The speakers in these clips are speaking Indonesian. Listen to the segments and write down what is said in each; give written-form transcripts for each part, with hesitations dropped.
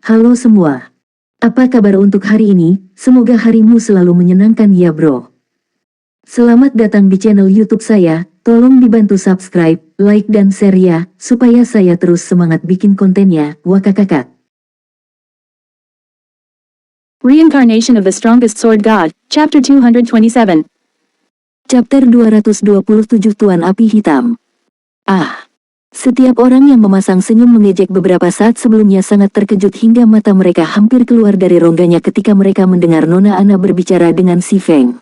Halo semua. Apa kabar untuk hari ini? Semoga harimu selalu menyenangkan ya bro. Selamat datang di channel YouTube saya. Tolong dibantu subscribe, like dan share ya, supaya saya terus semangat bikin kontennya. Wakakakak. Reincarnation of the Strongest Sword God, Chapter 227. Chapter 227 Tuan Api Hitam. Setiap orang yang memasang senyum mengejek beberapa saat sebelumnya sangat terkejut hingga mata mereka hampir keluar dari rongganya ketika mereka mendengar Nona Ana berbicara dengan si Feng.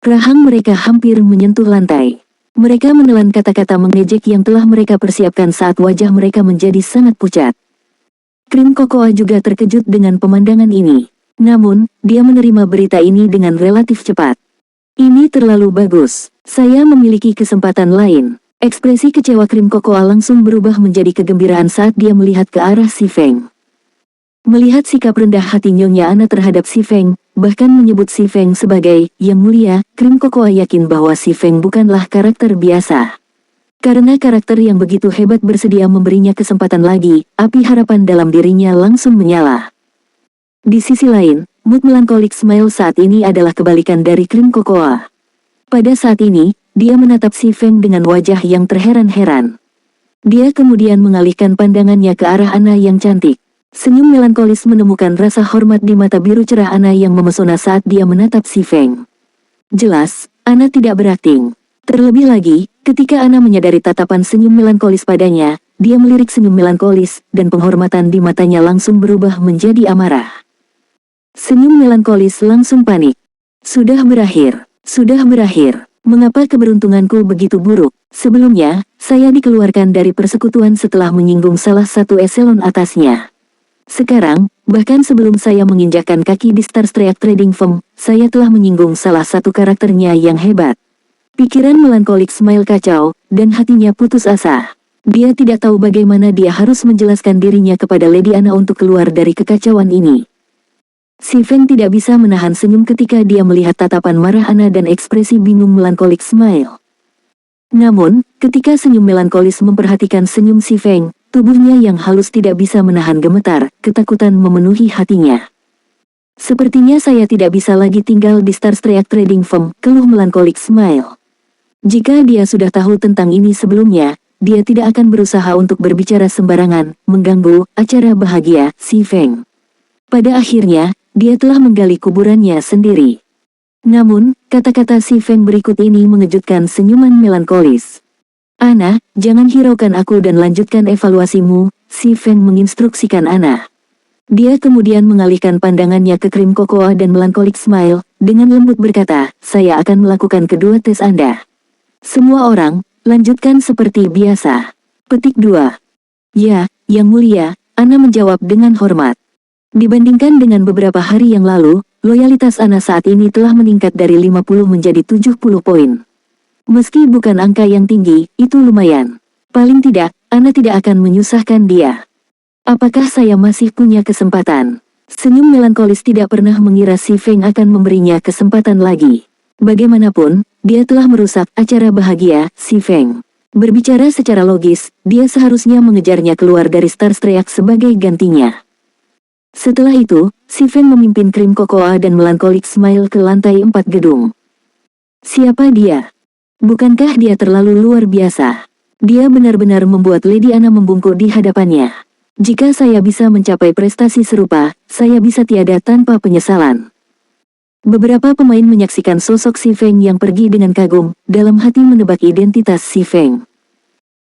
Rahang mereka hampir menyentuh lantai. Mereka menelan kata-kata mengejek yang telah mereka persiapkan saat wajah mereka menjadi sangat pucat. Krim Kokoa juga terkejut dengan pemandangan ini. Namun, dia menerima berita ini dengan relatif cepat. Ini terlalu bagus. Saya memiliki kesempatan lain. Ekspresi kecewa Krim Kokoa langsung berubah menjadi kegembiraan saat dia melihat ke arah si Feng. Melihat sikap rendah hati Nyonya Ana terhadap si Feng, bahkan menyebut si Feng sebagai Yang Mulia, Krim Kokoa yakin bahwa si Feng bukanlah karakter biasa. Karena karakter yang begitu hebat bersedia memberinya kesempatan lagi, api harapan dalam dirinya langsung menyala. Di sisi lain, mood melankolik Smile saat ini adalah kebalikan dari Krim Kokoa. Pada saat ini, dia menatap si Feng dengan wajah yang terheran-heran. Dia kemudian mengalihkan pandangannya ke arah Ana yang cantik. Senyum melankolis menemukan rasa hormat di mata biru cerah Ana yang memesona saat dia menatap si Feng. Jelas, Ana tidak berakting. Terlebih lagi, ketika Ana menyadari tatapan senyum melankolis padanya, dia melirik senyum melankolis, dan penghormatan di matanya langsung berubah menjadi amarah. Senyum melankolis langsung panik. Sudah berakhir. Mengapa keberuntunganku begitu buruk? Sebelumnya, saya dikeluarkan dari persekutuan setelah menyinggung salah satu eselon atasnya. Sekarang, bahkan sebelum saya menginjakkan kaki di Star Streak Trading Firm, saya telah menyinggung salah satu karakternya yang hebat. Pikiran melankolik Smile kacau, dan hatinya putus asa. Dia tidak tahu bagaimana dia harus menjelaskan dirinya kepada Lady Ana untuk keluar dari kekacauan ini. Si Feng tidak bisa menahan senyum ketika dia melihat tatapan marah Ana dan ekspresi bingung melankolik Smile. Namun, ketika senyum melankolis memperhatikan senyum si Feng, tubuhnya yang halus tidak bisa menahan gemetar, ketakutan memenuhi hatinya. Sepertinya saya tidak bisa lagi tinggal di Star Streak Trading Firm, keluh melankolik Smile. Jika dia sudah tahu tentang ini sebelumnya, dia tidak akan berusaha untuk berbicara sembarangan, mengganggu acara bahagia si Feng. Pada akhirnya, dia telah menggali kuburannya sendiri. Namun, kata-kata si Feng berikut ini mengejutkan senyuman melankolis. Ana, jangan hiraukan aku dan lanjutkan evaluasimu, si Feng menginstruksikan Ana. Dia kemudian mengalihkan pandangannya ke Krim Kokoa dan melankolik Smile, dengan lembut berkata, saya akan melakukan kedua tes Anda. Semua orang, lanjutkan seperti biasa. Petik 2. Ya, Yang Mulia, Ana menjawab dengan hormat. Dibandingkan dengan beberapa hari yang lalu, loyalitas Ana saat ini telah meningkat dari 50 menjadi 70 poin. Meski bukan angka yang tinggi, itu lumayan. Paling tidak, Ana tidak akan menyusahkan dia. Apakah saya masih punya kesempatan? Senyum melankolis tidak pernah mengira si Feng akan memberinya kesempatan lagi. Bagaimanapun, dia telah merusak acara bahagia si Feng. Berbicara secara logis, dia seharusnya mengejarnya keluar dari Star Streak sebagai gantinya. Setelah itu, si Feng memimpin Krim Kokoa dan melankolik Smile ke lantai 4 gedung. Siapa dia? Bukankah dia terlalu luar biasa? Dia benar-benar membuat Lady Ana membungkuk di hadapannya. Jika saya bisa mencapai prestasi serupa, saya bisa tiada tanpa penyesalan. Beberapa pemain menyaksikan sosok si Feng yang pergi dengan kagum, dalam hati menebak identitas si Feng.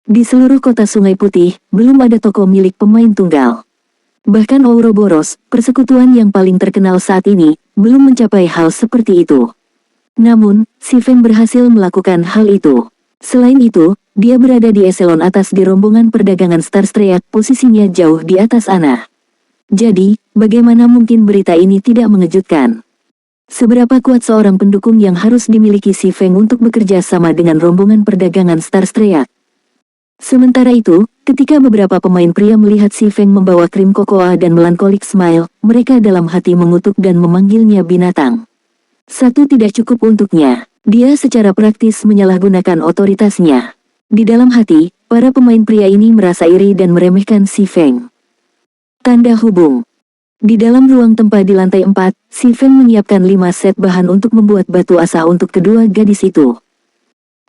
Di seluruh kota Sungai Putih, belum ada toko milik pemain tunggal. Bahkan Ouroboros, persekutuan yang paling terkenal saat ini, belum mencapai hal seperti itu. Namun, si Feng berhasil melakukan hal itu. Selain itu, dia berada di eselon atas di rombongan perdagangan Star Streak, posisinya jauh di atas Ana. Jadi, bagaimana mungkin berita ini tidak mengejutkan? Seberapa kuat seorang pendukung yang harus dimiliki si Feng untuk bekerja sama dengan rombongan perdagangan Star Streak? Sementara itu, ketika beberapa pemain pria melihat si Feng membawa Krim Kokoa dan melankolik Smile, mereka dalam hati mengutuk dan memanggilnya binatang. Satu tidak cukup untuknya. Dia secara praktis menyalahgunakan otoritasnya. Di dalam hati, para pemain pria ini merasa iri dan meremehkan si Feng. Tanda hubung. Di dalam ruang tempat di lantai 4, si Feng menyiapkan 5 set bahan untuk membuat batu asah untuk kedua gadis itu.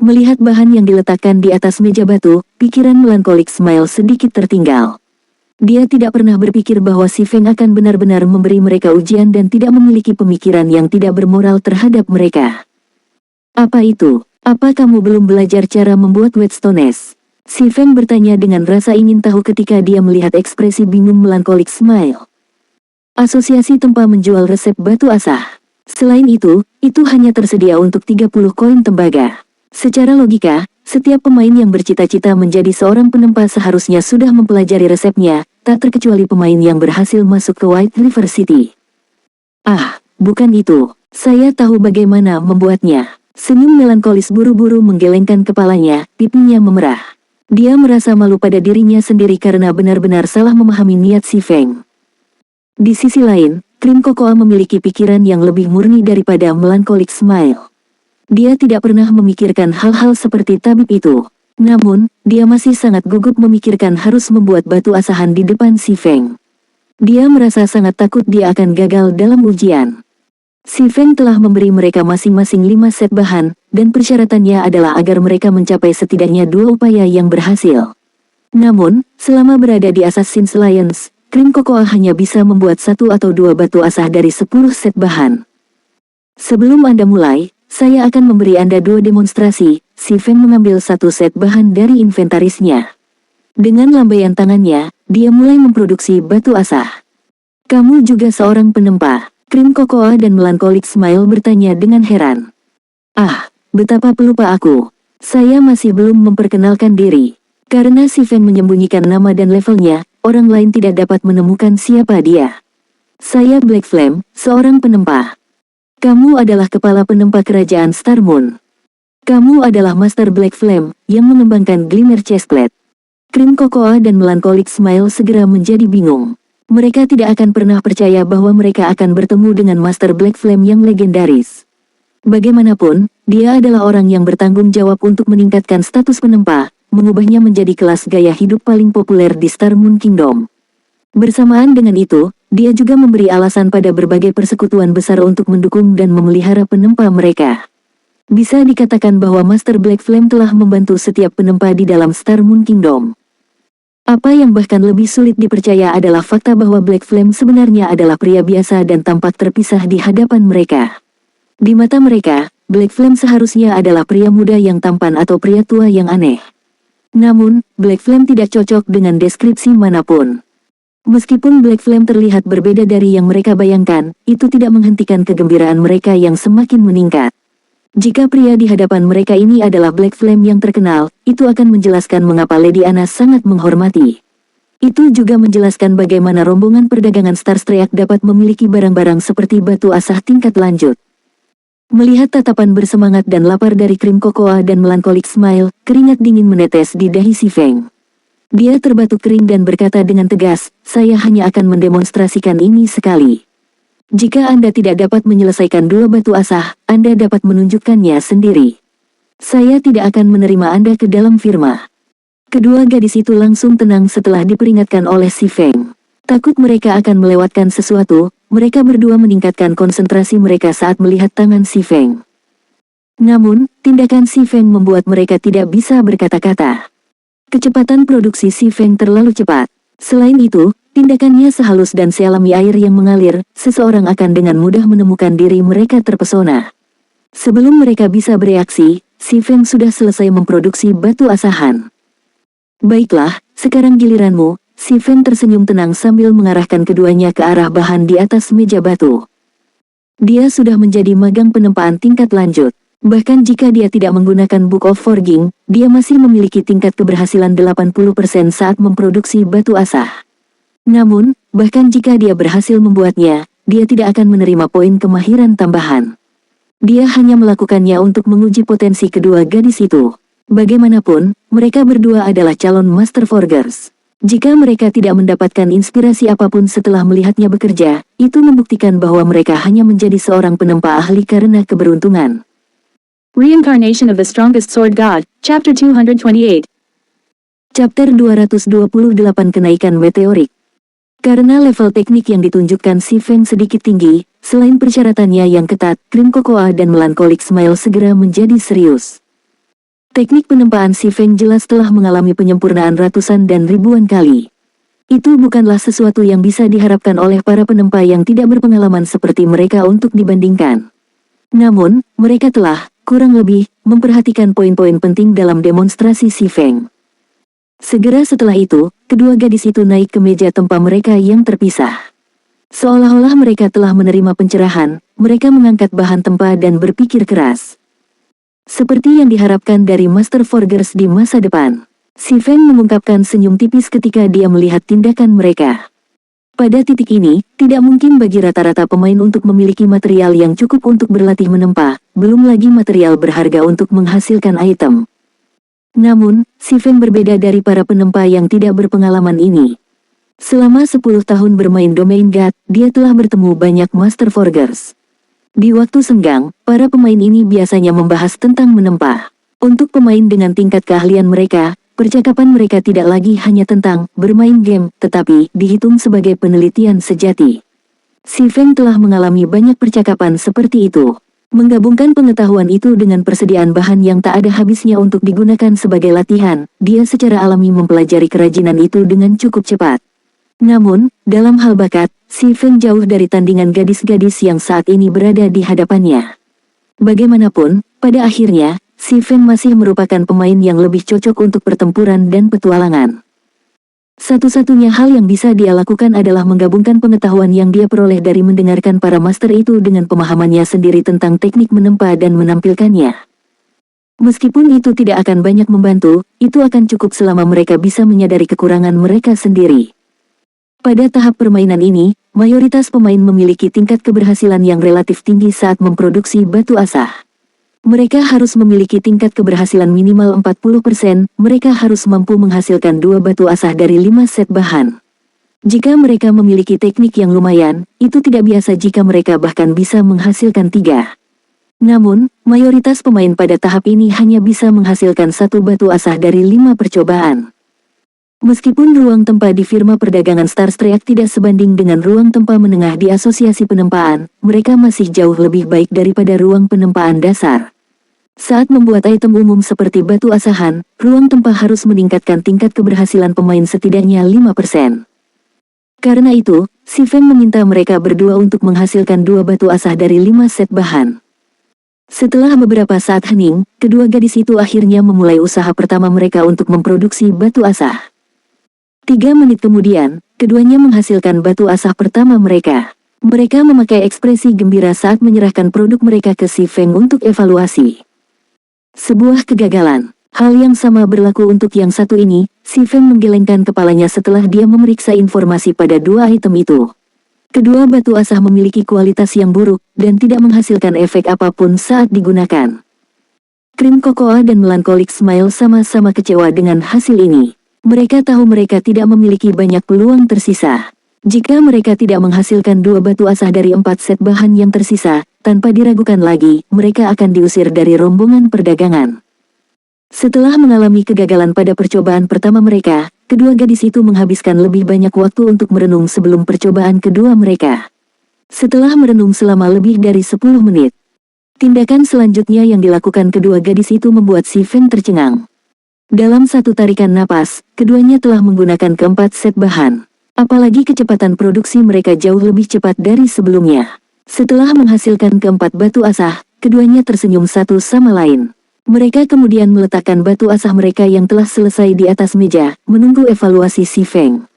Melihat bahan yang diletakkan di atas meja batu, pikiran melankolik Smile sedikit tertinggal. Dia tidak pernah berpikir bahwa si Feng akan benar-benar memberi mereka ujian dan tidak memiliki pemikiran yang tidak bermoral terhadap mereka. Apa itu? Apa kamu belum belajar cara membuat whetstones? Si Feng bertanya dengan rasa ingin tahu ketika dia melihat ekspresi bingung melankolik Smile. Asosiasi Tempa menjual resep batu asah. Selain itu hanya tersedia untuk 30 koin tembaga. Secara logika, setiap pemain yang bercita-cita menjadi seorang penempa seharusnya sudah mempelajari resepnya, tak terkecuali pemain yang berhasil masuk ke White River City. Ah, bukan itu. Saya tahu bagaimana membuatnya. Senyum melankolis buru-buru menggelengkan kepalanya, pipinya memerah. Dia merasa malu pada dirinya sendiri karena benar-benar salah memahami niat si Feng. Di sisi lain, krim kokoa memiliki pikiran yang lebih murni daripada melankolik Smile. Dia tidak pernah memikirkan hal-hal seperti tabib itu. Namun, dia masih sangat gugup memikirkan harus membuat batu asahan di depan si Feng. Dia merasa sangat takut dia akan gagal dalam ujian. Si Feng telah memberi mereka masing-masing 5 set bahan, dan persyaratannya adalah agar mereka mencapai setidaknya 2 upaya yang berhasil. Namun, selama berada di Assassin's Alliance, krim kokoa hanya bisa membuat 1 atau 2 batu asah dari 10 set bahan. Sebelum Anda mulai, saya akan memberi Anda 2 demonstrasi. Si Feng mengambil 1 set bahan dari inventarisnya. Dengan lambaian tangannya, dia mulai memproduksi batu asah. Kamu juga seorang penempa? Krim kokoa dan melankolik Smile bertanya dengan heran. Ah, betapa pelupa aku. Saya masih belum memperkenalkan diri. Karena si Feng menyembunyikan nama dan levelnya, orang lain tidak dapat menemukan siapa dia. Saya Black Flame, seorang penempa. Kamu adalah kepala penempa kerajaan Star Moon. Kamu adalah Master Black Flame, yang mengembangkan Glimmer Chestplate. Krim kokoa dan melankolik Smile segera menjadi bingung. Mereka tidak akan pernah percaya bahwa mereka akan bertemu dengan Master Black Flame yang legendaris. Bagaimanapun, dia adalah orang yang bertanggung jawab untuk meningkatkan status penempa, mengubahnya menjadi kelas gaya hidup paling populer di Star Moon Kingdom. Bersamaan dengan itu, dia juga memberi alasan pada berbagai persekutuan besar untuk mendukung dan memelihara penempa mereka. Bisa dikatakan bahwa Master Black Flame telah membantu setiap penempa di dalam Star Moon Kingdom. Apa yang bahkan lebih sulit dipercaya adalah fakta bahwa Black Flame sebenarnya adalah pria biasa dan tampak terpisah di hadapan mereka. Di mata mereka, Black Flame seharusnya adalah pria muda yang tampan atau pria tua yang aneh. Namun, Black Flame tidak cocok dengan deskripsi manapun. Meskipun Black Flame terlihat berbeda dari yang mereka bayangkan, itu tidak menghentikan kegembiraan mereka yang semakin meningkat. Jika pria di hadapan mereka ini adalah Black Flame yang terkenal, itu akan menjelaskan mengapa Lady Anna sangat menghormati. Itu juga menjelaskan bagaimana rombongan perdagangan Starstreak dapat memiliki barang-barang seperti batu asah tingkat lanjut. Melihat tatapan bersemangat dan lapar dari krim kokoa dan melankolik Smile, keringat dingin menetes di dahi si Feng. Dia terbatuk kering dan berkata dengan tegas, saya hanya akan mendemonstrasikan ini sekali. Jika Anda tidak dapat menyelesaikan 2 batu asah, Anda dapat menunjukkannya sendiri. Saya tidak akan menerima Anda ke dalam firma. Kedua gadis itu langsung tenang setelah diperingatkan oleh si Feng. Takut mereka akan melewatkan sesuatu, mereka berdua meningkatkan konsentrasi mereka saat melihat tangan si Feng. Namun, tindakan si Feng membuat mereka tidak bisa berkata-kata. Kecepatan produksi si Feng terlalu cepat. Selain itu, tindakannya sehalus dan sealami air yang mengalir, seseorang akan dengan mudah menemukan diri mereka terpesona. Sebelum mereka bisa bereaksi, si Feng sudah selesai memproduksi batu asahan. Baiklah, sekarang giliranmu. Si Feng tersenyum tenang sambil mengarahkan keduanya ke arah bahan di atas meja batu. Dia sudah menjadi magang penempaan tingkat lanjut. Bahkan jika dia tidak menggunakan Book of Forging, dia masih memiliki tingkat keberhasilan 80% saat memproduksi batu asah. Namun, bahkan jika dia berhasil membuatnya, dia tidak akan menerima poin kemahiran tambahan. Dia hanya melakukannya untuk menguji potensi kedua gadis itu. Bagaimanapun, mereka berdua adalah calon Master Forgers. Jika mereka tidak mendapatkan inspirasi apapun setelah melihatnya bekerja, itu membuktikan bahwa mereka hanya menjadi seorang penempa ahli karena keberuntungan. Reincarnation of the Strongest Sword God, Chapter 228. Chapter 228 Kenaikan Meteorik. Karena level teknik yang ditunjukkan si Feng sedikit tinggi, selain persyaratannya yang ketat, Krim Kokoa dan Melancholic Smile segera menjadi serius. Teknik penempaan si Feng jelas telah mengalami penyempurnaan ratusan dan ribuan kali. Itu bukanlah sesuatu yang bisa diharapkan oleh para penempa yang tidak berpengalaman seperti mereka untuk dibandingkan. Namun, mereka telah, kurang lebih, memperhatikan poin-poin penting dalam demonstrasi si Feng. Segera setelah itu, kedua gadis itu naik ke meja tempa mereka yang terpisah. Seolah-olah mereka telah menerima pencerahan, mereka mengangkat bahan tempa dan berpikir keras. Seperti yang diharapkan dari Master Forgers di masa depan. Si Feng mengungkapkan senyum tipis ketika dia melihat tindakan mereka. Pada titik ini, tidak mungkin bagi rata-rata pemain untuk memiliki material yang cukup untuk berlatih menempa, belum lagi material berharga untuk menghasilkan item. Namun, si Feng berbeda dari para penempa yang tidak berpengalaman ini. Selama 10 tahun bermain Domain God, dia telah bertemu banyak Master Forgers. Di waktu senggang, para pemain ini biasanya membahas tentang menempa. Untuk pemain dengan tingkat keahlian mereka, percakapan mereka tidak lagi hanya tentang bermain game, tetapi dihitung sebagai penelitian sejati. Si Feng telah mengalami banyak percakapan seperti itu. Menggabungkan pengetahuan itu dengan persediaan bahan yang tak ada habisnya untuk digunakan sebagai latihan, dia secara alami mempelajari kerajinan itu dengan cukup cepat. Namun, dalam hal bakat, si Feng jauh dari tandingan gadis-gadis yang saat ini berada di hadapannya. Bagaimanapun, pada akhirnya, si Feng masih merupakan pemain yang lebih cocok untuk pertempuran dan petualangan. Satu-satunya hal yang bisa dia lakukan adalah menggabungkan pengetahuan yang dia peroleh dari mendengarkan para master itu dengan pemahamannya sendiri tentang teknik menempa dan menampilkannya. Meskipun itu tidak akan banyak membantu, itu akan cukup selama mereka bisa menyadari kekurangan mereka sendiri. Pada tahap permainan ini, mayoritas pemain memiliki tingkat keberhasilan yang relatif tinggi saat memproduksi batu asah. Mereka harus memiliki tingkat keberhasilan minimal 40%, mereka harus mampu menghasilkan 2 batu asah dari 5 set bahan. Jika mereka memiliki teknik yang lumayan, itu tidak biasa jika mereka bahkan bisa menghasilkan 3. Namun, mayoritas pemain pada tahap ini hanya bisa menghasilkan 1 batu asah dari 5 percobaan. Meskipun ruang tempa di firma perdagangan Starstreak tidak sebanding dengan ruang tempa menengah di asosiasi penempaan, mereka masih jauh lebih baik daripada ruang penempaan dasar. Saat membuat item umum seperti batu asahan, ruang tempa harus meningkatkan tingkat keberhasilan pemain setidaknya 5%. Karena itu, si Feng meminta mereka berdua untuk menghasilkan 2 batu asah dari 5 set bahan. Setelah beberapa saat hening, kedua gadis itu akhirnya memulai usaha pertama mereka untuk memproduksi batu asah. 3 menit kemudian, keduanya menghasilkan batu asah pertama mereka. Mereka memakai ekspresi gembira saat menyerahkan produk mereka ke si Feng untuk evaluasi. Sebuah kegagalan. Hal yang sama berlaku untuk yang satu ini, si Feng menggelengkan kepalanya setelah dia memeriksa informasi pada 2 item itu. Kedua batu asah memiliki kualitas yang buruk, dan tidak menghasilkan efek apapun saat digunakan. Krim Kokoa dan Melancholic Smile sama-sama kecewa dengan hasil ini. Mereka tahu mereka tidak memiliki banyak peluang tersisa. Jika mereka tidak menghasilkan 2 batu asah dari 4 set bahan yang tersisa, tanpa diragukan lagi, mereka akan diusir dari rombongan perdagangan. Setelah mengalami kegagalan pada percobaan pertama mereka, kedua gadis itu menghabiskan lebih banyak waktu untuk merenung sebelum percobaan kedua mereka. Setelah merenung selama lebih dari 10 menit, tindakan selanjutnya yang dilakukan kedua gadis itu membuat si Feng tercengang. Dalam satu tarikan napas, keduanya telah menggunakan keempat set bahan. Apalagi kecepatan produksi mereka jauh lebih cepat dari sebelumnya. Setelah menghasilkan keempat batu asah, keduanya tersenyum satu sama lain. Mereka kemudian meletakkan batu asah mereka yang telah selesai di atas meja, menunggu evaluasi si Feng.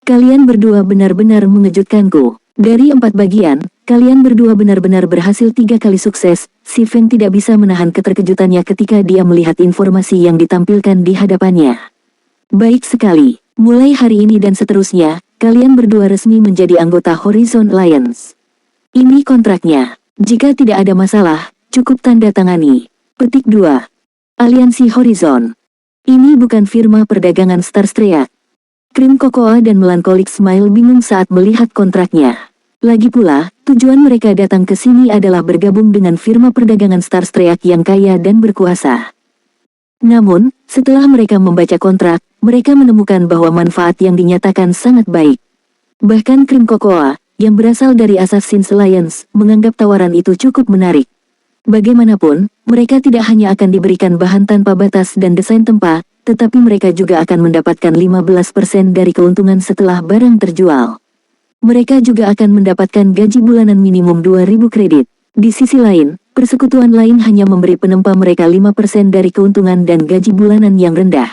Kalian berdua benar-benar mengejutkanku. Dari 4 bagian, kalian berdua benar-benar berhasil 3 kali sukses. Si Feng tidak bisa menahan keterkejutannya ketika dia melihat informasi yang ditampilkan di hadapannya. Baik sekali, mulai hari ini dan seterusnya, kalian berdua resmi menjadi anggota Horizon Alliance. Ini kontraknya. Jika tidak ada masalah, cukup tanda tangani. Petik 2. Aliansi Horizon. Ini bukan firma perdagangan Starstreak. Krim Kokoa dan Melancholic Smile bingung saat melihat kontraknya. Lagi pula, tujuan mereka datang ke sini adalah bergabung dengan firma perdagangan Starstreak yang kaya dan berkuasa. Namun, setelah mereka membaca kontrak, mereka menemukan bahwa manfaat yang dinyatakan sangat baik. Bahkan krim kokoa, yang berasal dari Assassin's Alliance, menganggap tawaran itu cukup menarik. Bagaimanapun, mereka tidak hanya akan diberikan bahan tanpa batas dan desain tempa, tetapi mereka juga akan mendapatkan 15% dari keuntungan setelah barang terjual. Mereka juga akan mendapatkan gaji bulanan minimum 2.000 kredit. Di sisi lain, persekutuan lain hanya memberi penempa mereka 5% dari keuntungan dan gaji bulanan yang rendah.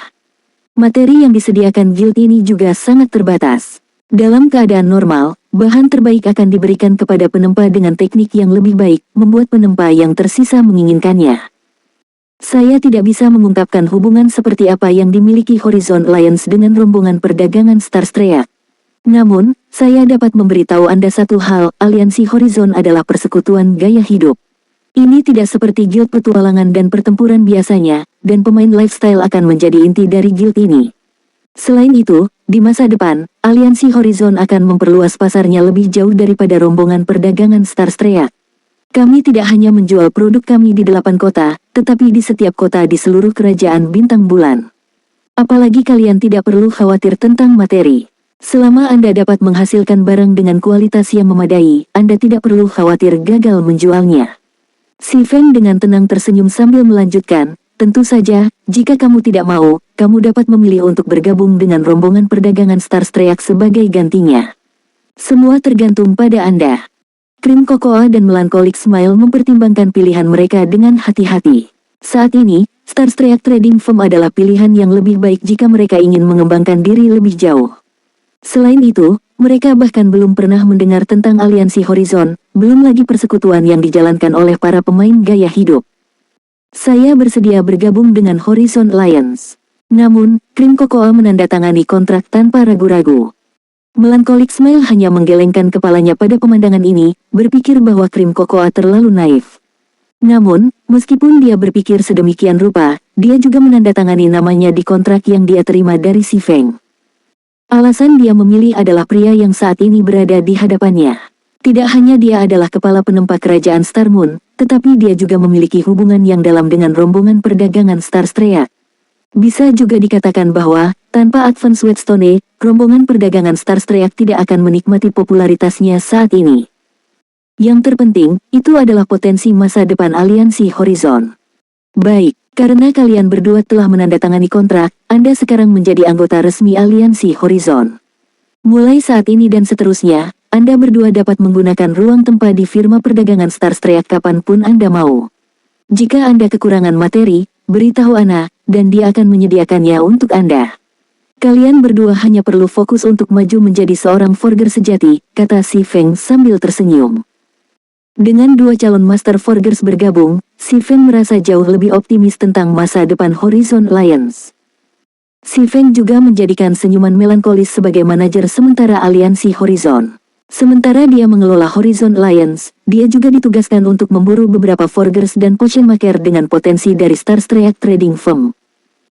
Materi yang disediakan guild ini juga sangat terbatas. Dalam keadaan normal, bahan terbaik akan diberikan kepada penempa dengan teknik yang lebih baik, membuat penempa yang tersisa menginginkannya. Saya tidak bisa mengungkapkan hubungan seperti apa yang dimiliki Horizon Alliance dengan rombongan perdagangan Stars Trek. Namun, saya dapat memberitahu Anda satu hal, aliansi Horizon adalah persekutuan gaya hidup. Ini tidak seperti guild petualangan dan pertempuran biasanya, dan pemain lifestyle akan menjadi inti dari guild ini. Selain itu, di masa depan, aliansi Horizon akan memperluas pasarnya lebih jauh daripada rombongan perdagangan Stars Trek. Kami tidak hanya menjual produk kami di 8 kota, tetapi di setiap kota di seluruh kerajaan bintang bulan. Apalagi kalian tidak perlu khawatir tentang materi. Selama Anda dapat menghasilkan barang dengan kualitas yang memadai, Anda tidak perlu khawatir gagal menjualnya. Si Feng dengan tenang tersenyum sambil melanjutkan, tentu saja, jika kamu tidak mau, kamu dapat memilih untuk bergabung dengan rombongan perdagangan Stars Trek sebagai gantinya. Semua tergantung pada Anda. Krim Kokoa dan Melancholic Smile mempertimbangkan pilihan mereka dengan hati-hati. Saat ini, Stars Trek Trading Firm adalah pilihan yang lebih baik jika mereka ingin mengembangkan diri lebih jauh. Selain itu, mereka bahkan belum pernah mendengar tentang aliansi Horizon, belum lagi persekutuan yang dijalankan oleh para pemain gaya hidup. Saya bersedia bergabung dengan Horizon Alliance. Namun, Krim Kokoa menandatangani kontrak tanpa ragu-ragu. Melancholic Smile hanya menggelengkan kepalanya pada pemandangan ini, berpikir bahwa Krim Kokoa terlalu naif. Namun, meskipun dia berpikir sedemikian rupa, dia juga menandatangani namanya di kontrak yang dia terima dari si Feng. Alasan dia memilih adalah pria yang saat ini berada di hadapannya. Tidak hanya dia adalah kepala penempa kerajaan Star Moon, tetapi dia juga memiliki hubungan yang dalam dengan rombongan perdagangan Stars Trek. Bisa juga dikatakan bahwa, tanpa Advance Whetstone, rombongan perdagangan Stars Trek tidak akan menikmati popularitasnya saat ini. Yang terpenting, itu adalah potensi masa depan aliansi Horizon. Baik, karena kalian berdua telah menandatangani kontrak, Anda sekarang menjadi anggota resmi aliansi Horizon. Mulai saat ini dan seterusnya, Anda berdua dapat menggunakan ruang tempat di firma perdagangan Stars Trek kapanpun Anda mau. Jika Anda kekurangan materi, beritahu Ana, dan dia akan menyediakannya untuk Anda. Kalian berdua hanya perlu fokus untuk maju menjadi seorang forger sejati, kata si Feng sambil tersenyum. Dengan dua calon Master Forgers bergabung, si Feng merasa jauh lebih optimis tentang masa depan Horizon Alliance. Si Feng juga menjadikan senyuman melankolis sebagai manajer sementara aliansi Horizon. Sementara dia mengelola Horizon Alliance, dia juga ditugaskan untuk memburu beberapa forgers dan potion maker dengan potensi dari Stars Trek Trading Firm.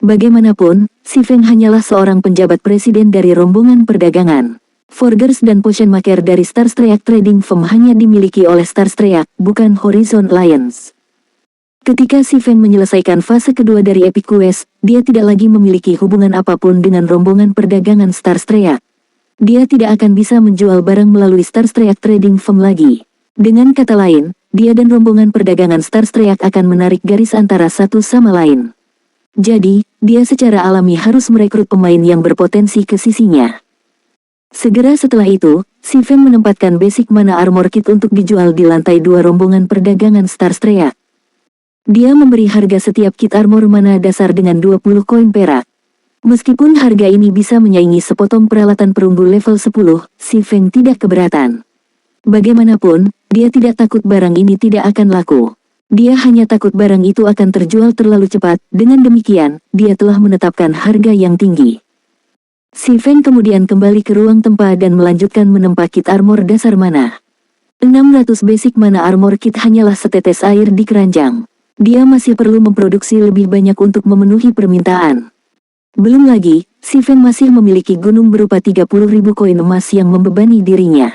Bagaimanapun, si Feng hanyalah seorang penjabat presiden dari rombongan perdagangan. Forgers dan potion maker dari Stars Trek Trading Firm hanya dimiliki oleh Stars Trek, bukan Horizon Alliance. Ketika si Feng menyelesaikan fase kedua dari Epic Quest, dia tidak lagi memiliki hubungan apapun dengan rombongan perdagangan Stars Trek. Dia tidak akan bisa menjual barang melalui Stars Trek Trading Firm lagi. Dengan kata lain, dia dan rombongan perdagangan Stars Trek akan menarik garis antara satu sama lain. Jadi, dia secara alami harus merekrut pemain yang berpotensi ke sisinya. Segera setelah itu, si Feng menempatkan basic mana armor kit untuk dijual di lantai 2 rombongan perdagangan Stars Trek. Dia memberi harga setiap kit armor mana dasar dengan 20 koin perak. Meskipun harga ini bisa menyaingi sepotong peralatan perunggu level 10, si Feng tidak keberatan. Bagaimanapun, dia tidak takut barang ini tidak akan laku. Dia hanya takut barang itu akan terjual terlalu cepat, dengan demikian, dia telah menetapkan harga yang tinggi. Si Feng kemudian kembali ke ruang tempat dan melanjutkan menempa kit armor dasar mana. 600 basic mana armor kit hanyalah setetes air di keranjang. Dia masih perlu memproduksi lebih banyak untuk memenuhi permintaan. Belum lagi, si Feng masih memiliki gunung berupa 30.000 koin emas yang membebani dirinya.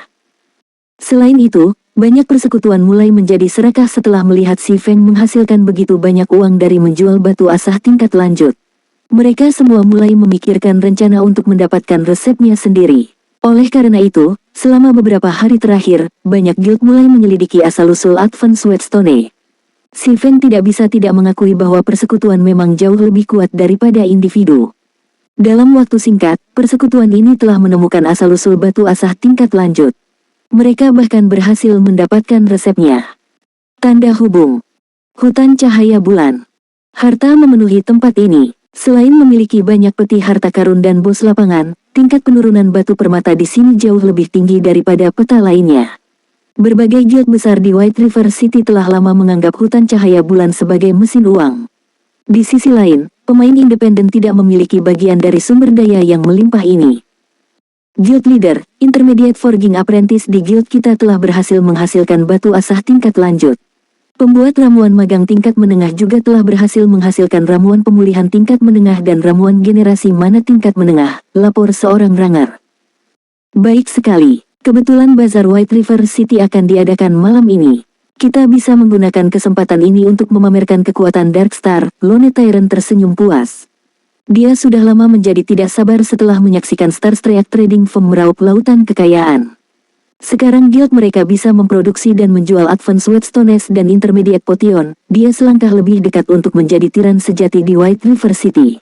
Selain itu, banyak persekutuan mulai menjadi serakah setelah melihat si Feng menghasilkan begitu banyak uang dari menjual batu asah tingkat lanjut. Mereka semua mulai memikirkan rencana untuk mendapatkan resepnya sendiri. Oleh karena itu, selama beberapa hari terakhir, banyak guild mulai menyelidiki asal-usul Advance Whetstone. Si Feng tidak bisa tidak mengakui bahwa persekutuan memang jauh lebih kuat daripada individu. Dalam waktu singkat, persekutuan ini telah menemukan asal-usul batu asah tingkat lanjut. Mereka bahkan berhasil mendapatkan resepnya. Tanda hubung. Hutan cahaya bulan. Harta memenuhi tempat ini. Selain memiliki banyak peti harta karun dan bos lapangan, tingkat penurunan batu permata di sini jauh lebih tinggi daripada peta lainnya. Berbagai guild besar di White River City telah lama menganggap hutan cahaya bulan sebagai mesin uang. Di sisi lain, pemain independen tidak memiliki bagian dari sumber daya yang melimpah ini. Guild Leader, Intermediate Forging Apprentice di guild kita telah berhasil menghasilkan batu asah tingkat lanjut. Pembuat ramuan magang tingkat menengah juga telah berhasil menghasilkan ramuan pemulihan tingkat menengah dan ramuan generasi mana tingkat menengah, lapor seorang ranger. Baik sekali, kebetulan Bazar White River City akan diadakan malam ini. Kita bisa menggunakan kesempatan ini untuk memamerkan kekuatan Darkstar. Lone Tyrant tersenyum puas. Dia sudah lama menjadi tidak sabar setelah menyaksikan Starstreak Trading Firm meraup lautan kekayaan. Sekarang guild mereka bisa memproduksi dan menjual Advance Whetstones dan Intermediate Potion. Dia selangkah lebih dekat untuk menjadi tiran sejati di White River City.